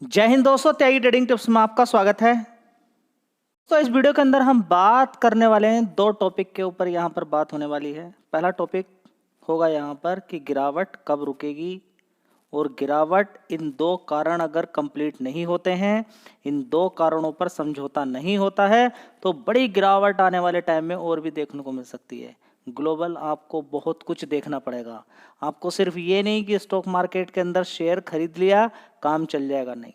जय हिंद दोस्तों, त्यागी trading tips में आपका स्वागत है। तो इस वीडियो के अंदर हम बात करने वाले हैं दो टॉपिक के ऊपर। यहाँ पर बात होने वाली है। पहला टॉपिक होगा यहाँ पर कि गिरावट कब रुकेगी, और गिरावट इन दो कारण अगर कंप्लीट नहीं होते हैं, इन दो कारणों पर समझौता नहीं होता है, तो बड़ी गिरावट आने वाले टाइम में और भी देखने को मिल सकती है। ग्लोबल आपको बहुत कुछ देखना पड़ेगा। आपको सिर्फ ये नहीं कि स्टॉक मार्केट के अंदर शेयर खरीद लिया काम चल जाएगा, नहीं,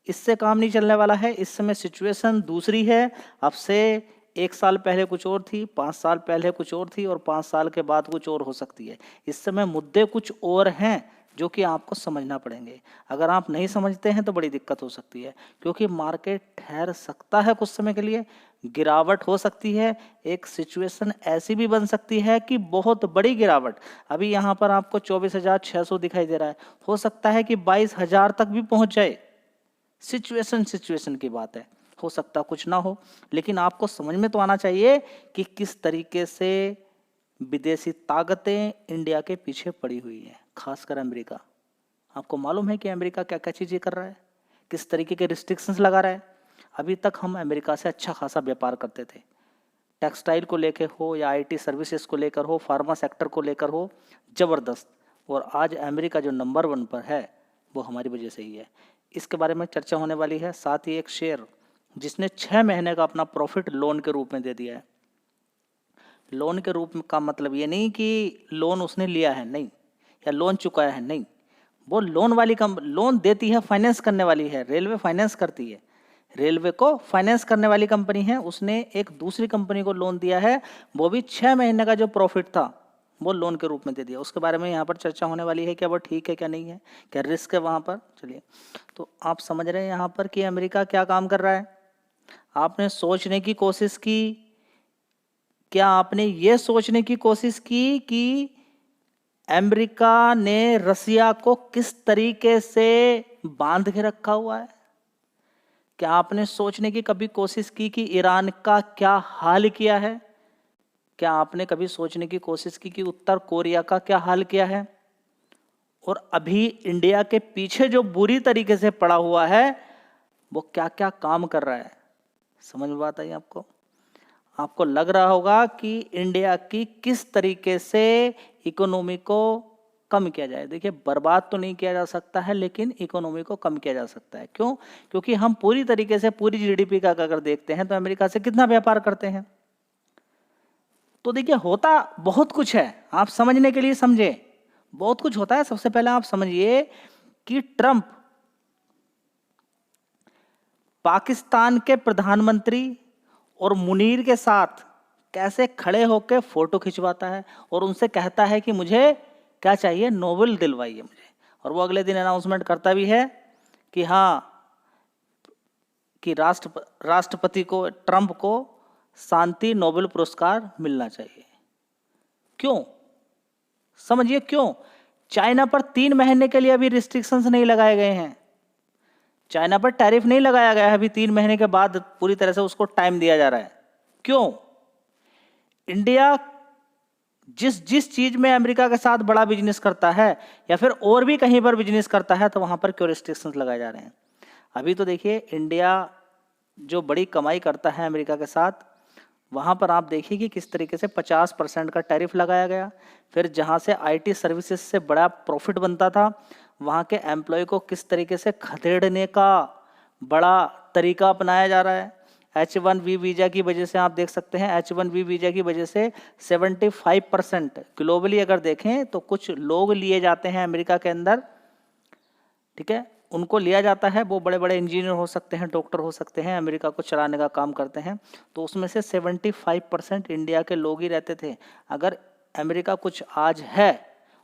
इससे काम नहीं चलने वाला है। इस समय सिचुएशन दूसरी है। अब से 1 साल पहले कुछ और थी, 5 साल पहले कुछ और थी, और 5 साल के बाद कुछ और हो सकती है। इस समय मुद्दे कुछ और हैं जो कि आपको समझना पड़ेंगे। अगर आप नहीं समझते हैं तो बड़ी दिक्कत हो सकती है, क्योंकि मार्केट ठहर सकता है कुछ समय के लिए, गिरावट हो सकती है। एक सिचुएशन ऐसी भी बन सकती है कि बहुत बड़ी गिरावट, अभी यहाँ पर आपको 24,600 दिखाई दे रहा है, हो सकता है कि 22,000 तक भी पहुंच जाए। सिचुएशन की बात है, हो सकता कुछ ना हो, लेकिन आपको समझ में तो आना चाहिए कि किस तरीके से विदेशी ताकतें इंडिया के पीछे पड़ी हुई हैं, खासकर अमेरिका। आपको मालूम है कि अमेरिका क्या क्या चीज़ें कर रहा है, किस तरीके के रिस्ट्रिक्शंस लगा रहा है। अभी तक हम अमेरिका से अच्छा खासा व्यापार करते थे, टेक्सटाइल को लेकर हो या आईटी सर्विसेज को लेकर हो, फार्मा सेक्टर को लेकर हो, ज़बरदस्त। और आज अमेरिका जो नंबर 1 पर है वो हमारी वजह से ही है। इसके बारे में चर्चा होने वाली है। साथ ही एक शेयर जिसने 6 महीने का अपना प्रॉफिट लोन के रूप में दे दिया है। लोन के रूप में का मतलब ये नहीं कि लोन उसने लिया है, नहीं, या लोन चुकाया है, नहीं। वो लोन वाली लोन देती है, फाइनेंस करने वाली है। रेलवे फाइनेंस करती है, रेलवे को फाइनेंस करने वाली कंपनी है। उसने एक दूसरी कंपनी को लोन दिया है, वो भी 6 महीने का जो प्रॉफिट था वो लोन के रूप में दे दिया। उसके बारे में यहाँ पर चर्चा होने वाली है, क्या वो ठीक है क्या नहीं है, क्या रिस्क है वहाँ पर। चलिए, तो आप समझ रहे हैं यहाँ पर कि अमेरिका क्या काम कर रहा है। आपने सोचने की कोशिश की, क्या आपने ये सोचने की कोशिश की कि अमेरिका ने रसिया को किस तरीके से बांध के रखा हुआ है? क्या आपने सोचने की कभी कोशिश की कि ईरान का क्या हाल किया है? क्या आपने कभी सोचने की कोशिश की कि उत्तर कोरिया का क्या हाल किया है? और अभी इंडिया के पीछे जो बुरी तरीके से पड़ा हुआ है वो क्या क्या काम कर रहा है? समझ में बात आई आपको? आपको लग रहा होगा कि इंडिया की किस तरीके से इकोनॉमी को कम किया जाए। देखिए, बर्बाद तो नहीं किया जा सकता है, लेकिन इकोनॉमी को कम किया जा सकता है। क्यों? क्योंकि हम पूरी तरीके से पूरी जीडीपी का अगर देखते हैं तो अमेरिका से कितना व्यापार करते हैं। तो देखिए, होता बहुत कुछ है, आप समझने के लिए समझे, बहुत कुछ होता है। सबसे पहले आप समझिए कि ट्रंप पाकिस्तान के प्रधानमंत्री और मुनीर के साथ कैसे खड़े होकर फोटो खिंचवाता है और उनसे कहता है कि मुझे क्या चाहिए, नोबेल दिलवाइए मुझे। और वो अगले दिन अनाउंसमेंट करता भी है कि हाँ, कि राष्ट्रपति को, ट्रंप को शांति नोबेल पुरस्कार मिलना चाहिए। क्यों? समझिए क्यों। चाइना पर 3 महीने के लिए अभी रिस्ट्रिक्शंस नहीं लगाए गए हैं। चाइना पर टैरिफ नहीं लगाया गया है, अभी 3 महीने के बाद पूरी तरह से उसको टाइम दिया जा रहा है। क्यों? इंडिया जिस जिस चीज में अमेरिका के साथ बड़ा बिजनेस करता है या फिर और भी कहीं पर बिजनेस करता है, तो वहां पर क्यों रिस्ट्रिक्शंस लगाए जा रहे हैं? अभी तो देखिए, इंडिया जो बड़ी कमाई करता है अमेरिका के साथ, वहाँ पर आप देखिए कि किस तरीके से 50% का टैरिफ लगाया गया। फिर जहाँ से आईटी सर्विसेज से बड़ा प्रॉफिट बनता था, वहाँ के एम्प्लॉय को किस तरीके से खदेड़ने का बड़ा तरीका अपनाया जा रहा है। H1B वीज़ा की वजह से आप देख सकते हैं, H1B वीज़ा की वजह से 75% ग्लोबली अगर देखें तो कुछ लोग लिए जाते हैं अमेरिका के अंदर, ठीक है, उनको लिया जाता है। वो बड़े बड़े इंजीनियर हो सकते हैं, डॉक्टर हो सकते हैं, अमेरिका को चलाने का काम करते हैं। तो उसमें से 75% इंडिया के लोग ही रहते थे। अगर अमेरिका कुछ आज है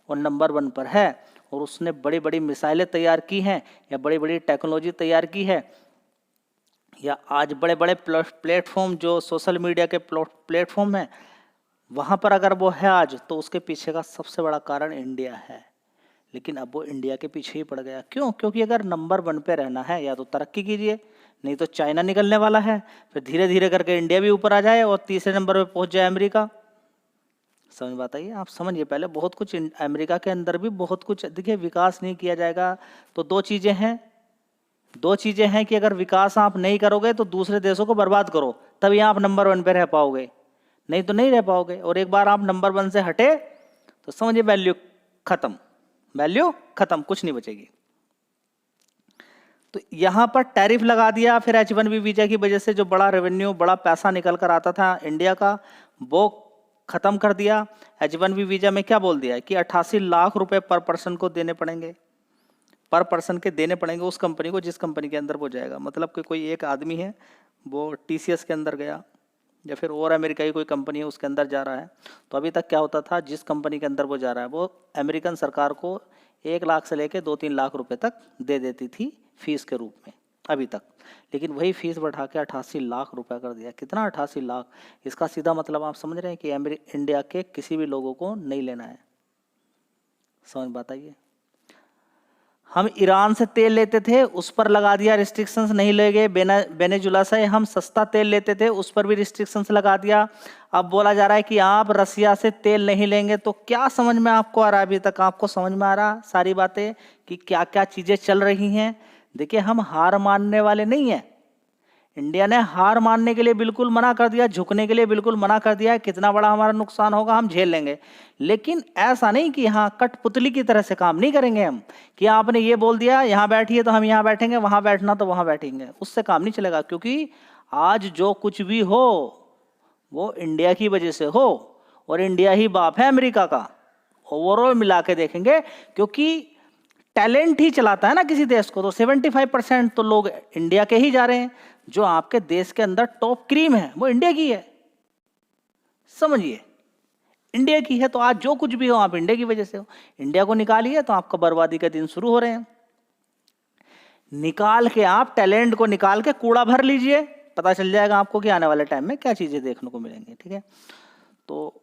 और नंबर 1 पर है, और उसने बड़ी बड़ी मिसाइलें तैयार की हैं या बड़ी बड़ी टेक्नोलॉजी तैयार की है, या आज बड़े बड़े प्लेटफॉर्म जो सोशल मीडिया के प्लेटफॉर्म हैं, वहाँ पर अगर वो है आज, तो उसके पीछे का सबसे बड़ा कारण इंडिया है। लेकिन अब वो इंडिया के पीछे ही पड़ गया। क्यों? क्योंकि अगर नंबर 1 पे रहना है, या तो तरक्की कीजिए, नहीं तो चाइना निकलने वाला है, फिर धीरे धीरे करके इंडिया भी ऊपर आ जाए और तीसरे नंबर पे पहुंच जाए अमेरिका। समझ बात आई? आप समझिए, पहले बहुत कुछ अमेरिका के अंदर भी बहुत कुछ। देखिए, विकास नहीं किया जाएगा तो 2 चीज़ें हैं, दो चीजें हैं कि अगर विकास आप नहीं करोगे तो दूसरे देशों को बर्बाद करो, तभी आप नंबर 1 पे रह पाओगे, नहीं तो नहीं रह पाओगे। और एक बार आप नंबर 1 से हटे तो समझिए वैल्यू खत्म, वैल्यू खत्म, कुछ नहीं बचेगी। तो यहां पर टैरिफ लगा दिया, फिर H1B वीजा की वजह से जो बड़ा रेवेन्यू, बड़ा पैसा निकल कर आता था इंडिया का, वो खत्म कर दिया। H1B वीजा में क्या बोल दिया है कि 88 लाख रुपए पर पर्सन को देने पड़ेंगे, पर पर्सन के देने पड़ेंगे उस कंपनी को जिस कंपनी के अंदर वो जाएगा। मतलब कि कोई एक आदमी है, वो TCS के अंदर गया या फिर और अमेरिका की कोई कंपनी है उसके अंदर जा रहा है, तो अभी तक क्या होता था, जिस कंपनी के अंदर वो जा रहा है वो अमेरिकन सरकार को 1 लाख से लेकर 2-3 लाख रुपए तक दे देती थी फीस के रूप में अभी तक। लेकिन वही फीस बढ़ा के 88 लाख रुपए कर दिया। कितना? 88 लाख। इसका सीधा मतलब आप समझ रहे हैं कि इंडिया के किसी भी लोगों को नहीं लेना है। समझ बात आई है? हम ईरान से तेल लेते थे, उस पर लगा दिया रिस्ट्रिक्शंस, नहीं ले गए। वेनेजुला से हम सस्ता तेल लेते थे, उस पर भी रिस्ट्रिक्शंस लगा दिया। अब बोला जा रहा है कि आप रसिया से तेल नहीं लेंगे। तो क्या समझ में आपको आ रहा है? अभी तक आपको समझ में आ रहा सारी बातें कि क्या क्या चीजें चल रही हैं? देखिए, हम हार मानने वाले नहीं हैं। इंडिया ने हार मानने के लिए बिल्कुल मना कर दिया, झुकने के लिए बिल्कुल मना कर दिया। कितना बड़ा हमारा नुकसान होगा हम झेल लेंगे, लेकिन ऐसा नहीं कि हाँ कठपुतली की तरह से काम नहीं करेंगे हम, कि आपने ये बोल दिया यहाँ बैठिए तो हम यहाँ बैठेंगे, वहां बैठना तो वहां बैठेंगे। उससे काम नहीं चलेगा, क्योंकि आज जो कुछ भी हो वो इंडिया की वजह से हो, और इंडिया ही बाप है अमेरिका का। ओवरऑल मिला के देखेंगे, क्योंकि टैलेंट ही चलाता है ना किसी देश को, तो 75% तो लोग इंडिया के ही जा रहे हैं। जो आपके देश के अंदर टॉप क्रीम है वो इंडिया की है, समझिए, इंडिया की है। तो आज जो कुछ भी हो आप इंडिया की वजह से हो। इंडिया को निकालिए तो आपका बर्बादी के दिन शुरू हो रहे हैं। निकाल के आप टैलेंट को निकाल के कूड़ा भर लीजिए, पता चल जाएगा आपको कि आने वाले टाइम में क्या चीजें देखने को मिलेंगी। ठीक है, तो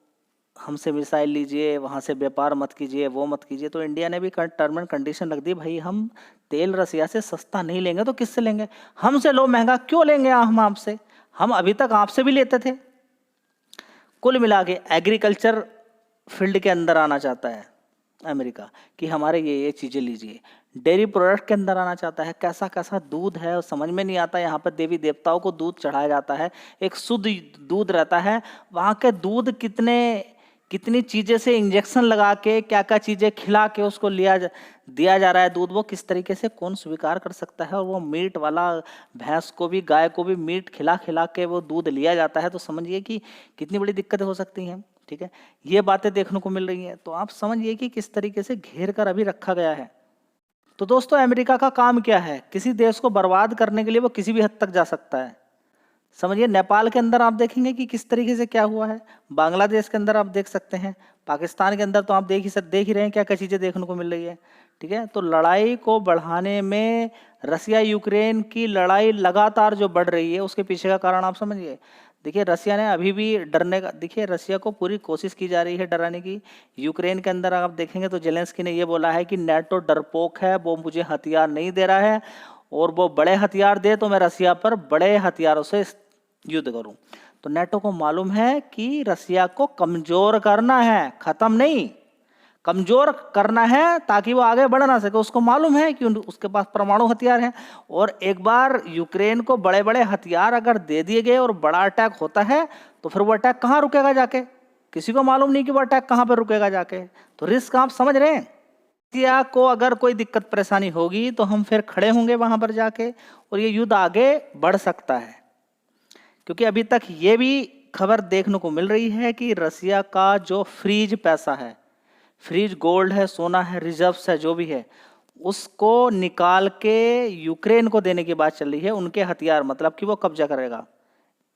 हमसे मिसाइल लीजिए, वहां से व्यापार मत कीजिए, वो मत कीजिए। तो इंडिया ने भी टर्म एंड कंडीशन रख दी, भाई हम तेल रसिया से सस्ता नहीं लेंगे तो किससे लेंगे? हमसे लो, महंगा क्यों लेंगे हम आपसे? हम अभी तक आपसे भी लेते थे। कुल मिला के एग्रीकल्चर फील्ड के अंदर आना चाहता है अमेरिका कि हमारे ये चीजें लीजिए। डेयरी प्रोडक्ट के अंदर आना चाहता है। कैसा कैसा दूध है और समझ में नहीं आता। यहाँ पर देवी देवताओं को दूध चढ़ाया जाता है, एक शुद्ध दूध रहता है। वहाँ के दूध कितनी चीजें से इंजेक्शन लगा के, क्या क्या चीजें खिला के उसको दिया जा रहा है दूध, वो किस तरीके से कौन स्वीकार कर सकता है? और वो मीट वाला, भैंस को भी गाय को भी मीट खिला खिला के वो दूध लिया जाता है। तो समझिए कि कितनी बड़ी दिक्कतें हो सकती हैं। ठीक है, ये बातें देखने को मिल रही हैं। तो आप समझिए कि किस तरीके से घेर कर अभी रखा गया है। तो दोस्तों, अमेरिका का काम क्या है? किसी देश को बर्बाद करने के लिए वो किसी भी हद तक जा सकता है। समझिए, नेपाल के अंदर आप देखेंगे कि किस तरीके से क्या हुआ है। बांग्लादेश के अंदर आप देख सकते हैं, पाकिस्तान के अंदर तो आप देख ही रहे हैं क्या क्या चीजें देखने को मिल रही है। ठीक है, तो लड़ाई को बढ़ाने में रसिया यूक्रेन की लड़ाई लगातार जो बढ़ रही है, उसके पीछे का कारण आप समझिए। देखिए, रसिया ने अभी भी डरने का, देखिए रसिया को पूरी कोशिश की जा रही है डराने की। यूक्रेन के अंदर आप देखेंगे तो जेलेंस्की ने ये बोला है कि नेटो डरपोक है, वो मुझे हथियार नहीं दे रहा है, और वो बड़े हथियार दे तो मैं रसिया पर बड़े हथियारों से युद्ध करूं। तो नेटो को मालूम है कि रसिया को कमजोर करना है, खत्म नहीं, कमजोर करना है ताकि वो आगे बढ़ ना सके। उसको मालूम है कि उसके पास परमाणु हथियार है, और एक बार यूक्रेन को बड़े बड़े हथियार अगर दे दिए गए और बड़ा अटैक होता है तो फिर वो अटैक कहाँ रुकेगा जाके? किसी को मालूम नहीं कि वो अटैक कहाँ पर रुकेगा जाके। तो रिस्क आप समझ रहे हैं। रसिया को अगर कोई दिक्कत परेशानी होगी तो हम फिर खड़े होंगे वहां पर जाके, और ये युद्ध आगे बढ़ सकता है। क्योंकि अभी तक ये भी खबर देखने को मिल रही है कि रसिया का जो फ्रीज पैसा है, फ्रीज गोल्ड है, सोना है, रिजर्व्स है, जो भी है, उसको निकाल के यूक्रेन को देने की बात चल रही है। उनके हथियार, मतलब कि वो कब्जा करेगा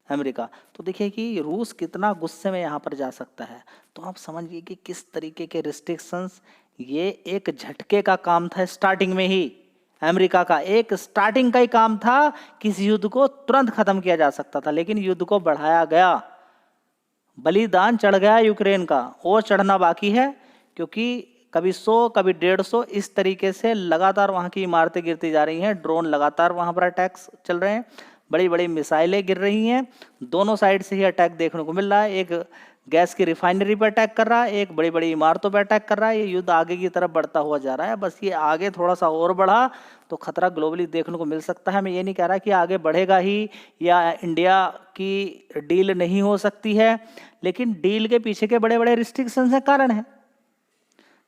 अमेरिका। तो देखिए कि रूस कितना गुस्से में यहाँ पर जा सकता है। तो आप समझिए कि किस तरीके के रिस्ट्रिक्शंस, ये एक झटके का काम था स्टार्टिंग में ही। अमेरिका का एक स्टार्टिंग का ही काम था कि इस युद्ध को तुरंत खत्म किया जा सकता था, लेकिन युद्ध को बढ़ाया गया, बलिदान चढ़ गया यूक्रेन का, और चढ़ना बाकी है। क्योंकि कभी 100 कभी 150 इस तरीके से लगातार वहां की इमारतें गिरती जा रही हैं, ड्रोन लगातार वहां पर अटैक्स चल रहे हैं, बड़ी बड़ी मिसाइलें गिर रही हैं, दोनों साइड से ही अटैक देखने को मिल रहा है। एक गैस की रिफाइनरी पर अटैक कर रहा है, एक बड़ी बड़ी इमारतों पर अटैक कर रहा है। ये युद्ध आगे की तरफ बढ़ता हुआ जा रहा है। बस ये आगे थोड़ा सा और बढ़ा तो खतरा ग्लोबली देखने को मिल सकता है। मैं ये नहीं कह रहा कि आगे बढ़ेगा ही या इंडिया की डील नहीं हो सकती है, लेकिन डील के पीछे के बड़े बड़े रिस्ट्रिक्शंस हैं, कारण है।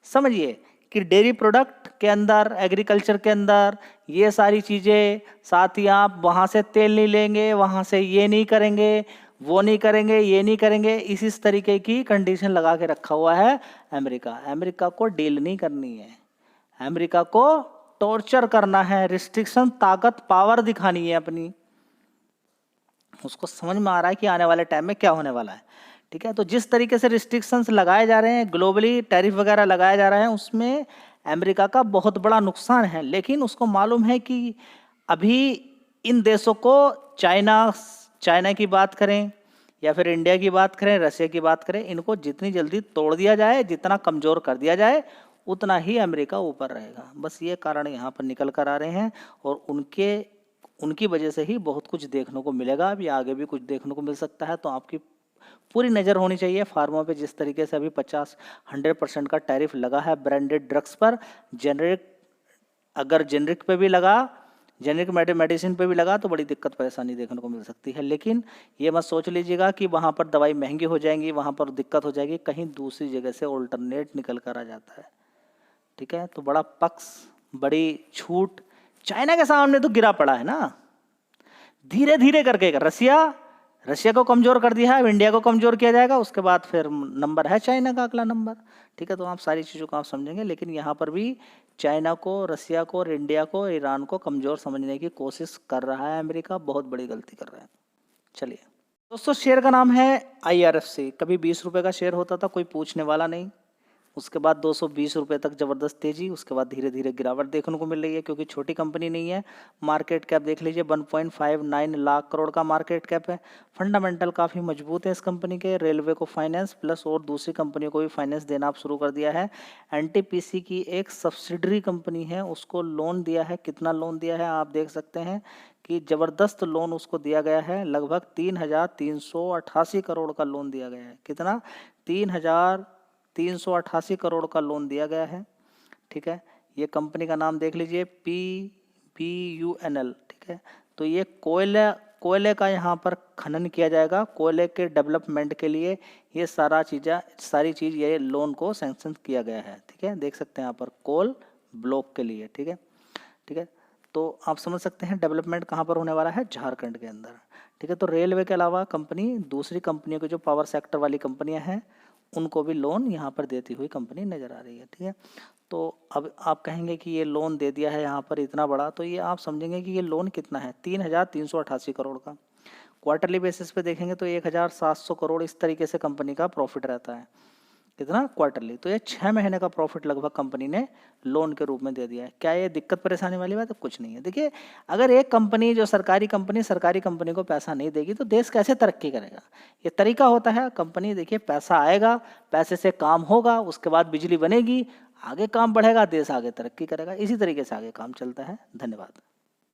समझिए कि डेयरी प्रोडक्ट के अंदर, एग्रीकल्चर के अंदर ये सारी चीज़ें, साथ ही आप वहाँ से तेल नहीं लेंगे, वहाँ से ये नहीं करेंगे, वो नहीं करेंगे, ये नहीं करेंगे, इस तरीके की कंडीशन लगा के रखा हुआ है अमेरिका। अमेरिका को डील नहीं करनी है, अमेरिका को टॉर्चर करना है, रिस्ट्रिक्शन, ताकत, पावर दिखानी है अपनी। उसको समझ में आ रहा है कि आने वाले टाइम में क्या होने वाला है। ठीक है, तो जिस तरीके से रिस्ट्रिक्शंस लगाए जा रहे हैं, ग्लोबली टैरिफ वगैरह लगाए जा रहे हैं, उसमें अमेरिका का बहुत बड़ा नुकसान है। लेकिन उसको मालूम है कि अभी इन देशों को, चाइना की बात करें या फिर इंडिया की बात करें, रशिया की बात करें, इनको जितनी जल्दी तोड़ दिया जाए, जितना कमज़ोर कर दिया जाए, उतना ही अमेरिका ऊपर रहेगा। बस ये कारण यहाँ पर निकल कर आ रहे हैं और उनकी वजह से ही बहुत कुछ देखने को मिलेगा। अभी आगे भी कुछ देखने को मिल सकता है। तो आपकी पूरी नज़र होनी चाहिए फार्मा पे। जिस तरीके से अभी 100% का टैरिफ लगा है ब्रांडेड ड्रग्स पर, अगर जेनरिक पे भी लगा, जेनरिक मेडिसिन पे भी लगा, तो बड़ी दिक्कत परेशानी देखने को मिल सकती है। लेकिन ये मत सोच लीजिएगा कि वहाँ पर दवाई महंगी हो जाएंगी, वहाँ पर दिक्कत हो जाएगी, कहीं दूसरी जगह से ऑल्टरनेट निकल कर आ जाता है। ठीक है, तो बड़ा पक्ष, बड़ी छूट चाइना के सामने तो गिरा पड़ा है ना। धीरे धीरे करके रशिया को कमजोर कर दिया है, अब इंडिया को कमजोर किया जाएगा, उसके बाद फिर नंबर है चाइना का अगला नंबर। ठीक है, तो आप सारी चीज़ों को आप समझेंगे। लेकिन यहाँ पर भी चाइना को, रशिया को और इंडिया को, ईरान को कमजोर समझने की कोशिश कर रहा है अमेरिका। बहुत बड़ी गलती कर रहा है। चलिए दोस्तों, शेयर का नाम है IRFC। कभी 20 रुपये का शेयर होता था, कोई पूछने वाला नहीं। उसके बाद 220 रुपये तक ज़बरदस्त तेज़ी, उसके बाद धीरे धीरे गिरावट देखने को मिल रही है, क्योंकि छोटी कंपनी नहीं है। मार्केट कैप देख लीजिए, 1.59 लाख करोड़ का मार्केट कैप है। फंडामेंटल काफ़ी मजबूत है इस कंपनी के। रेलवे को फाइनेंस प्लस और दूसरी कंपनियों को भी फाइनेंस देना आप शुरू कर दिया है। NTPC की एक सब्सिडरी कंपनी है, उसको लोन दिया है। कितना लोन दिया है आप देख सकते हैं कि ज़बरदस्त लोन उसको दिया गया है। लगभग 3,388 करोड़ का लोन दिया गया है। कितना? 3,388 करोड़ का लोन दिया गया है। ठीक है, ये कंपनी का नाम देख लीजिए, PBUNL। ठीक है, तो ये कोयले का यहाँ पर खनन किया जाएगा, कोयले के डेवलपमेंट के लिए ये सारी चीज़ ये लोन को सैंक्शन किया गया है। ठीक है, देख सकते हैं यहाँ पर कोल ब्लॉक के लिए। ठीक है, ठीक है, तो आप समझ सकते हैं डेवलपमेंट कहाँ पर होने वाला है, झारखंड के अंदर। ठीक है, तो रेलवे के अलावा कंपनी, दूसरी कंपनियों की जो पावर सेक्टर वाली कंपनियां हैं, उनको भी लोन यहाँ पर देती हुई कंपनी नज़र आ रही है। ठीक है, तो अब आप कहेंगे कि ये लोन दे दिया है यहाँ पर इतना बड़ा, तो ये आप समझेंगे कि ये लोन कितना है, 3,388 करोड़ का। क्वार्टरली बेसिस पे देखेंगे तो 1,700 करोड़ इस तरीके से कंपनी का प्रॉफिट रहता है। कितना? क्वार्टरली। तो ये 6 महीने का प्रॉफिट लगभग कंपनी ने लोन के रूप में दे दिया है। क्या ये दिक्कत परेशानी वाली बात है? कुछ नहीं है। देखिए, अगर एक कंपनी, जो सरकारी कंपनी को पैसा नहीं देगी तो देश कैसे तरक्की करेगा? ये तरीका होता है। कंपनी, देखिए, पैसा आएगा, पैसे से काम होगा, उसके बाद बिजली बनेगी, आगे काम बढ़ेगा, देश आगे तरक्की करेगा। इसी तरीके से आगे काम चलता है। धन्यवाद।